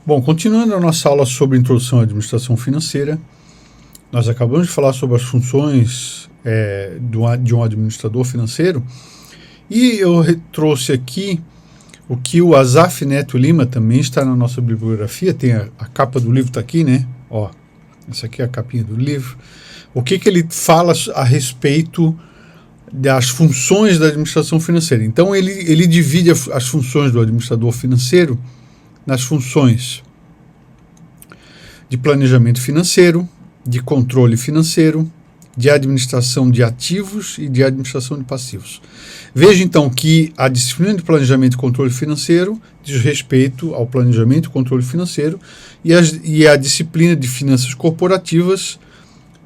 Bom, continuando a nossa aula sobre introdução à administração financeira, nós acabamos de falar sobre as funções de um administrador financeiro e eu trouxe aqui o que o Asaf Neto Lima também está na nossa bibliografia, tem a capa do livro está aqui, né? Ó, essa aqui é a capinha do livro. O que ele fala a respeito das funções da administração financeira. Então ele divide as funções do administrador financeiro nas funções de planejamento financeiro, de controle financeiro, de administração de ativos e de administração de passivos. Veja então que a disciplina de planejamento e controle financeiro diz respeito ao planejamento e controle financeiro e a disciplina de finanças corporativas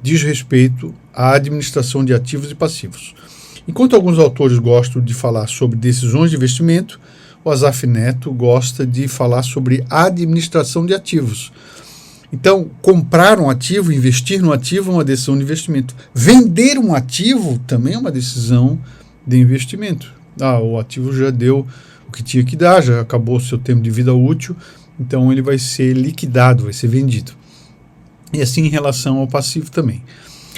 diz respeito à administração de ativos e passivos. Enquanto alguns autores gostam de falar sobre decisões de investimento, o Asaf Neto gosta de falar sobre administração de ativos. Então, comprar um ativo, investir no ativo é uma decisão de investimento. Vender um ativo também é uma decisão de investimento. O ativo já deu o que tinha que dar, já acabou o seu tempo de vida útil, então ele vai ser liquidado, vai ser vendido. E assim em relação ao passivo também.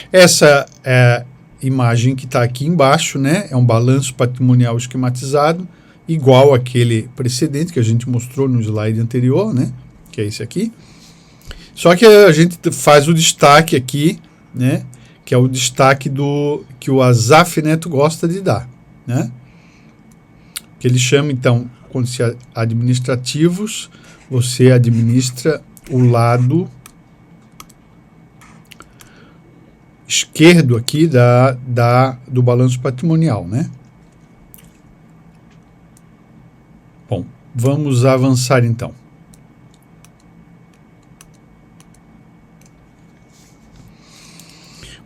Essa é a imagem que está aqui embaixo, né? É um balanço patrimonial esquematizado, igual àquele precedente que a gente mostrou no slide anterior, né? Que é esse aqui. Só que a gente faz o destaque aqui, né? Que é o destaque que o Asaf Neto gosta de dar, né? Que ele chama, então, quando se administrativos, você administra o lado esquerdo aqui do balanço patrimonial, né? Bom, vamos avançar então.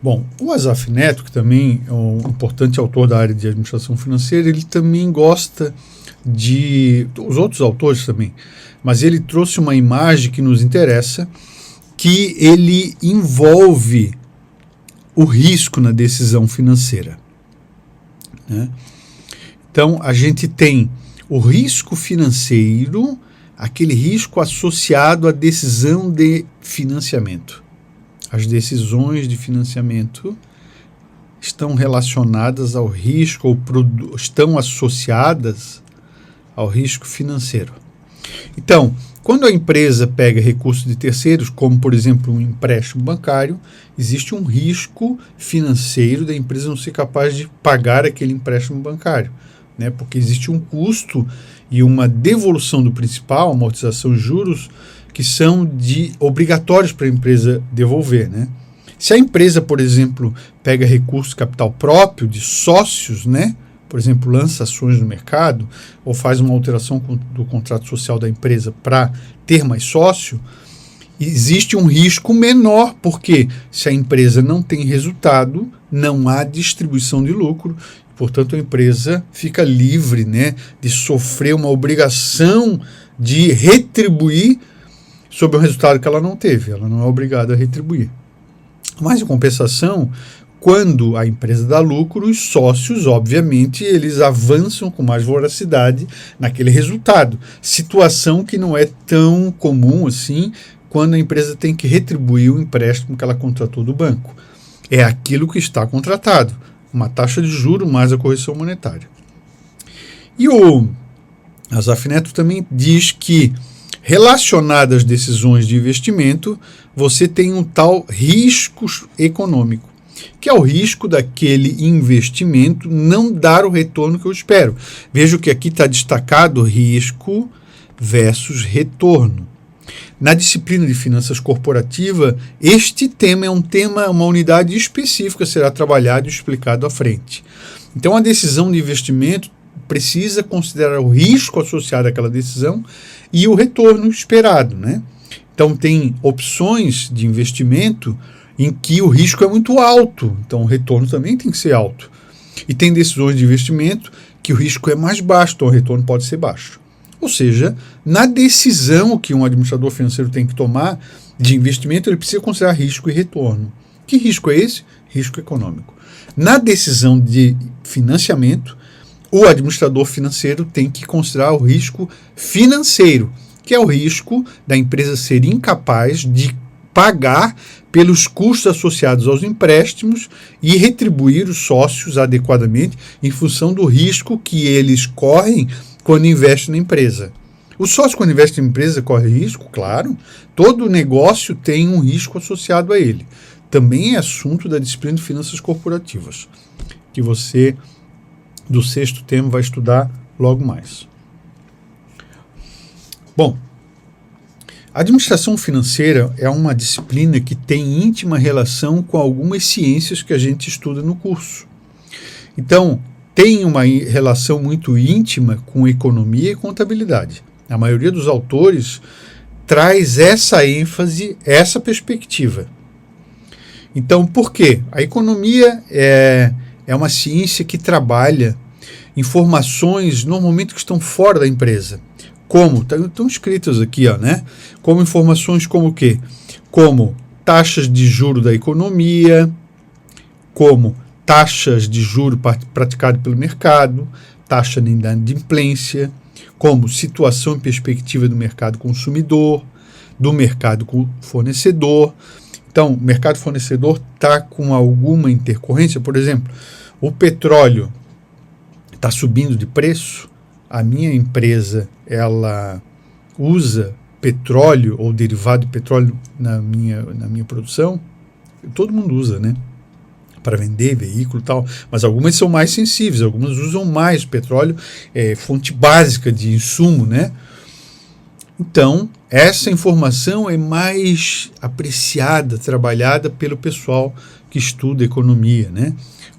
Bom, o Asaf Neto, que também é um importante autor da área de administração financeira, ele também gosta os outros autores também, mas ele trouxe uma imagem que nos interessa, que ele envolve o risco na decisão financeira, né? Então, a gente tem o risco financeiro, aquele risco associado à decisão de financiamento. As decisões de financiamento estão relacionadas ao risco, ou estão associadas ao risco financeiro. Então, quando a empresa pega recursos de terceiros, como por exemplo um empréstimo bancário, existe um risco financeiro da empresa não ser capaz de pagar aquele empréstimo bancário, né? Porque existe um custo e uma devolução do principal, amortização de juros, que são obrigatórios para a empresa devolver, né? Se a empresa, por exemplo, pega recursos de capital próprio de sócios, né? Por exemplo, lança ações no mercado ou faz uma alteração do contrato social da empresa para ter mais sócio, existe um risco menor, porque se a empresa não tem resultado, não há distribuição de lucro, portanto a empresa fica livre, né, de sofrer uma obrigação de retribuir sobre o resultado que ela não teve, ela não é obrigada a retribuir. Mas, em compensação, quando a empresa dá lucro, os sócios, obviamente, eles avançam com mais voracidade naquele resultado. Situação que não é tão comum assim quando a empresa tem que retribuir o empréstimo que ela contratou do banco. É aquilo que está contratado, uma taxa de juros mais a correção monetária. E o Asaf Neto também diz que, relacionado às decisões de investimento, você tem um tal risco econômico, que é o risco daquele investimento não dar o retorno que eu espero. Veja que aqui está destacado risco versus retorno. Na disciplina de finanças corporativa, este tema é uma unidade específica, será trabalhado e explicado à frente. Então, a decisão de investimento precisa considerar o risco associado àquela decisão e o retorno esperado, né? Então, tem opções de investimento em que o risco é muito alto, então o retorno também tem que ser alto. E tem decisões de investimento que o risco é mais baixo, então o retorno pode ser baixo. Ou seja, na decisão que um administrador financeiro tem que tomar de investimento, ele precisa considerar risco e retorno. Que risco é esse? Risco econômico. Na decisão de financiamento, o administrador financeiro tem que considerar o risco financeiro. que é o risco da empresa ser incapaz de pagar pelos custos associados aos empréstimos e retribuir os sócios adequadamente em função do risco que eles correm quando investem na empresa. O sócio, quando investe em empresa, corre risco, claro. Todo negócio tem um risco associado a ele. Também é assunto da disciplina de finanças corporativas, que você, do 6º termo, vai estudar logo mais. Bom, a administração financeira é uma disciplina que tem íntima relação com algumas ciências que a gente estuda no curso. Então, tem uma relação muito íntima com economia e contabilidade. A maioria dos autores traz essa ênfase, essa perspectiva. Então, por quê? A economia é uma ciência que trabalha informações normalmente que estão fora da empresa. Como? Estão escritas aqui, né? Como informações como o quê? Como taxas de juro da economia, como taxas de juro praticadas pelo mercado, taxa de inadimplência, como situação e perspectiva do mercado consumidor, do mercado fornecedor. Então, o mercado fornecedor está com alguma intercorrência, por exemplo, o petróleo está subindo de preço, a minha empresa ela usa petróleo ou derivado de petróleo na minha produção, todo mundo usa, né? Para vender veículo e tal, mas algumas são mais sensíveis, algumas usam mais petróleo, fonte básica de insumo, né? Então, essa informação é mais apreciada, trabalhada pelo pessoal que estuda economia, né?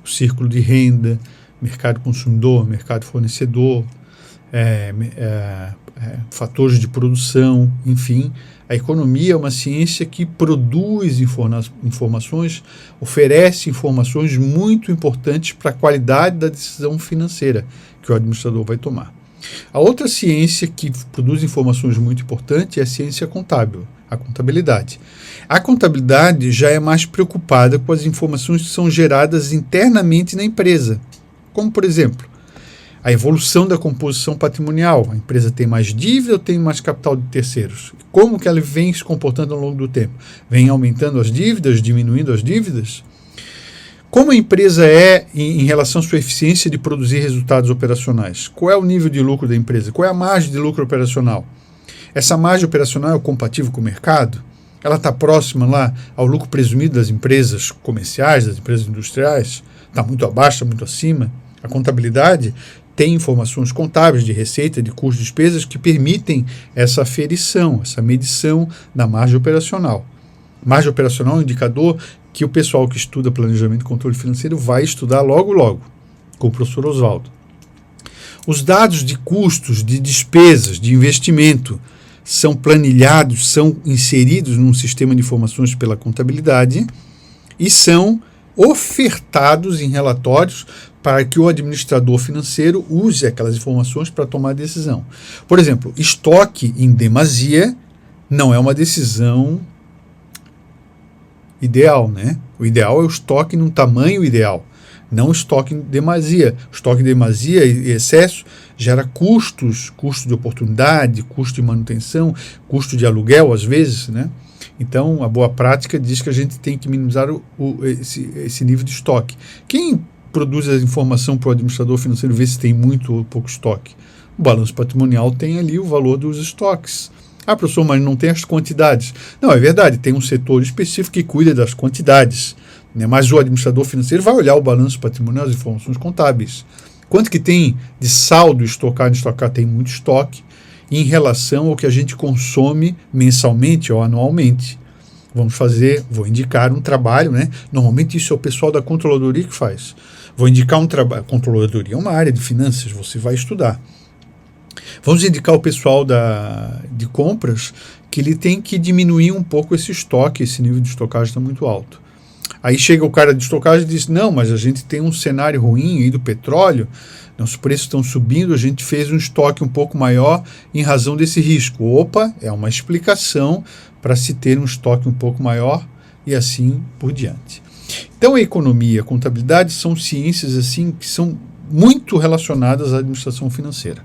O círculo de renda, mercado consumidor, mercado fornecedor, fatores de produção, enfim. A economia é uma ciência que produz informações, oferece informações muito importantes para a qualidade da decisão financeira que o administrador vai tomar. A outra ciência que produz informações muito importantes é a ciência contábil, a contabilidade. A contabilidade já é mais preocupada com as informações que são geradas internamente na empresa, como, por exemplo, a evolução da composição patrimonial. A empresa tem mais dívida ou tem mais capital de terceiros? Como que ela vem se comportando ao longo do tempo? Vem aumentando as dívidas, diminuindo as dívidas? Como a empresa é em relação à sua eficiência de produzir resultados operacionais? Qual é o nível de lucro da empresa? Qual é a margem de lucro operacional? Essa margem operacional é compatível com o mercado? Ela está próxima lá ao lucro presumido das empresas comerciais, das empresas industriais? Está muito abaixo, está muito acima? A contabilidade tem informações contábeis de receita, de custos e despesas que permitem essa aferição, essa medição da margem operacional. Margem operacional é um indicador que o pessoal que estuda planejamento e controle financeiro vai estudar logo, com o professor Oswaldo. Os dados de custos, de despesas, de investimento são planilhados, são inseridos num sistema de informações pela contabilidade e são ofertados em relatórios para que o administrador financeiro use aquelas informações para tomar decisão. Por exemplo, estoque em demasia não é uma decisão ideal, né? O ideal é o estoque num tamanho ideal, não o estoque em demasia. O estoque em demasia e excesso gera custos, custo de oportunidade, custo de manutenção, custo de aluguel às vezes, né? Então, a boa prática diz que a gente tem que minimizar esse nível de estoque. Quem produz a informação para o administrador financeiro ver se tem muito ou pouco estoque? O balanço patrimonial tem ali o valor dos estoques. Ah, professor, mas não tem as quantidades. Não, é verdade, tem um setor específico que cuida das quantidades, né? Mas o administrador financeiro vai olhar o balanço patrimonial, as informações contábeis. Quanto que tem de saldo estocado? Tem muito estoque em relação ao que a gente consome mensalmente ou anualmente. Vou indicar um trabalho, né? Normalmente isso é o pessoal da controladoria que faz. Vou indicar um trabalho. Controladoria é uma área de finanças, você vai estudar. Vamos indicar o pessoal de compras que ele tem que diminuir um pouco esse estoque, esse nível de estocagem está muito alto. Aí chega o cara de estocagem e diz, não, mas a gente tem um cenário ruim aí do petróleo, os preços estão subindo, a gente fez um estoque um pouco maior em razão desse risco. Opa, é uma explicação para se ter um estoque um pouco maior e assim por diante. Então a economia e a contabilidade são ciências assim que são muito relacionadas à administração financeira.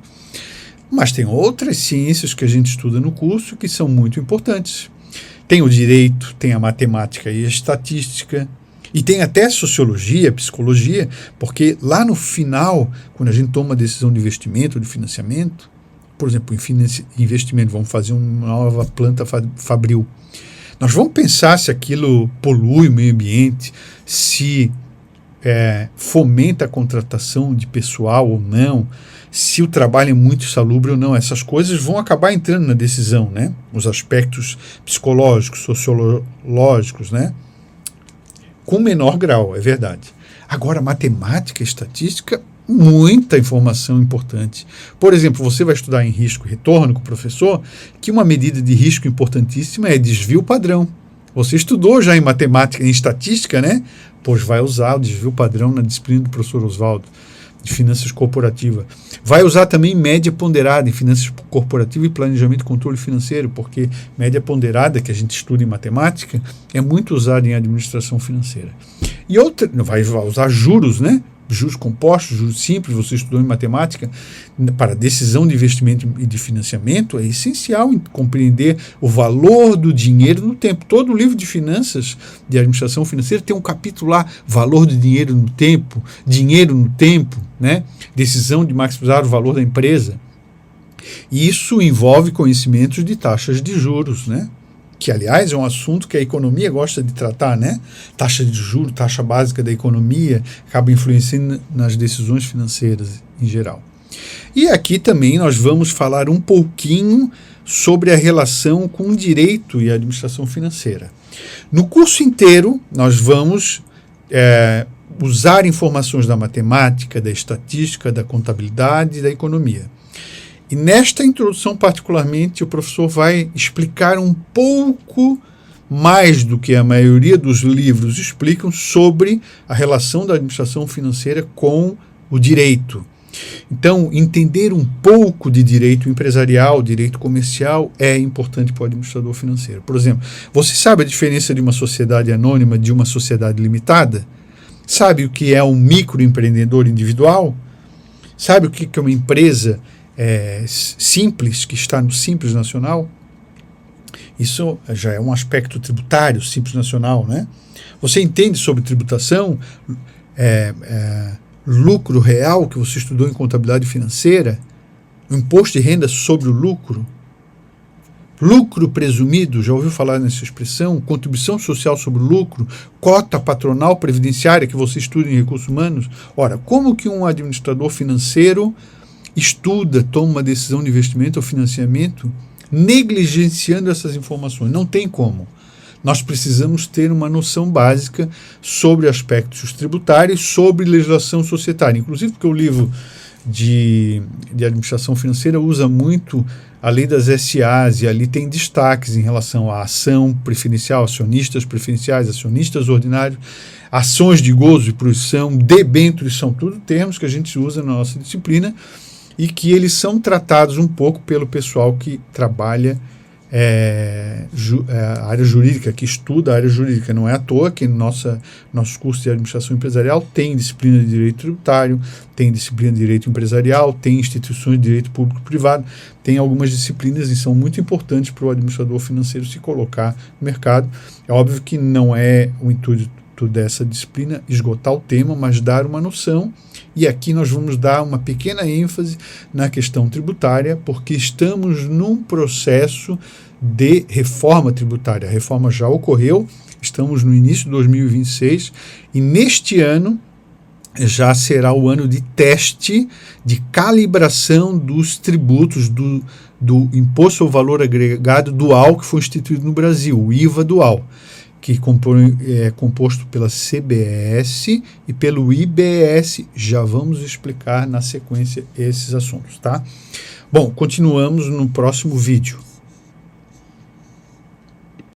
Mas tem outras ciências que a gente estuda no curso que são muito importantes. Tem o direito, tem a matemática e a estatística, e tem até sociologia, psicologia, porque lá no final, quando a gente toma uma decisão de investimento, de financiamento, por exemplo, em investimento, vamos fazer uma nova planta fabril. Nós vamos pensar se aquilo polui o meio ambiente, se fomenta a contratação de pessoal ou não, se o trabalho é muito insalubre ou não. Essas coisas vão acabar entrando na decisão, né? Os aspectos psicológicos, sociológicos, né? Com menor grau, é verdade. Agora, matemática, estatística, muita informação importante. Por exemplo, você vai estudar em risco e retorno com o professor, que uma medida de risco importantíssima é desvio padrão. Você estudou já em matemática e em estatística, né? Pois vai usar o desvio padrão na disciplina do professor Oswaldo, de finanças corporativas. Vai usar também média ponderada em finanças corporativas e planejamento e controle financeiro, porque média ponderada, que a gente estuda em matemática, é muito usada em administração financeira. E outra, vai usar juros, né? Juros compostos, juros simples, você estudou em matemática, para decisão de investimento e de financiamento, é essencial compreender o valor do dinheiro no tempo. Todo livro de finanças, de administração financeira, tem um capítulo lá, valor do dinheiro no tempo, né? Decisão de maximizar o valor da empresa. E isso envolve conhecimentos de taxas de juros, né? Que, aliás, é um assunto que a economia gosta de tratar, né? Taxa de juros, taxa básica da economia, acaba influenciando nas decisões financeiras em geral. E aqui também nós vamos falar um pouquinho sobre a relação com o direito e a administração financeira. No curso inteiro, nós vamos usar informações da matemática, da estatística, da contabilidade e da economia. E nesta introdução, particularmente, o professor vai explicar um pouco mais do que a maioria dos livros explicam sobre a relação da administração financeira com o direito. Então, entender um pouco de direito empresarial, direito comercial, é importante para o administrador financeiro. Por exemplo, você sabe a diferença de uma sociedade anônima de uma sociedade limitada? Sabe o que é um microempreendedor individual? Sabe o que é uma empresa simples, que está no Simples Nacional? Isso já é um aspecto tributário, Simples Nacional, né? Você entende sobre tributação, lucro real, que você estudou em contabilidade financeira, o imposto de renda sobre o lucro presumido, já ouviu falar nessa expressão? Contribuição social sobre o lucro, cota patronal previdenciária, que você estuda em recursos humanos. Ora, como que um administrador financeiro estuda, toma uma decisão de investimento ou financiamento negligenciando essas informações? Não tem como. Nós precisamos ter uma noção básica sobre aspectos tributários, sobre legislação societária. Inclusive porque o livro de administração financeira usa muito a lei das SAs, e ali tem destaques em relação à ação preferencial, acionistas preferenciais, acionistas ordinários, ações de gozo e fruição, debêntures, são tudo termos que a gente usa na nossa disciplina, e que eles são tratados um pouco pelo pessoal que trabalha a área jurídica, que estuda a área jurídica. Não é à toa que nosso curso de administração empresarial tem disciplina de direito tributário, tem disciplina de direito empresarial, tem instituições de direito público-privado, tem algumas disciplinas e são muito importantes para o administrador financeiro se colocar no mercado. É óbvio que não é o intuito dessa disciplina esgotar o tema, mas dar uma noção, e aqui nós vamos dar uma pequena ênfase na questão tributária, porque estamos num processo de reforma tributária. A reforma já ocorreu, estamos no início de 2026, e neste ano já será o ano de teste, de calibração dos tributos do Imposto ao Valor Agregado Dual, que foi instituído no Brasil, o IVA dual, que é composto pela CBS e pelo IBS. Já vamos explicar na sequência esses assuntos, tá? Bom, continuamos no próximo vídeo.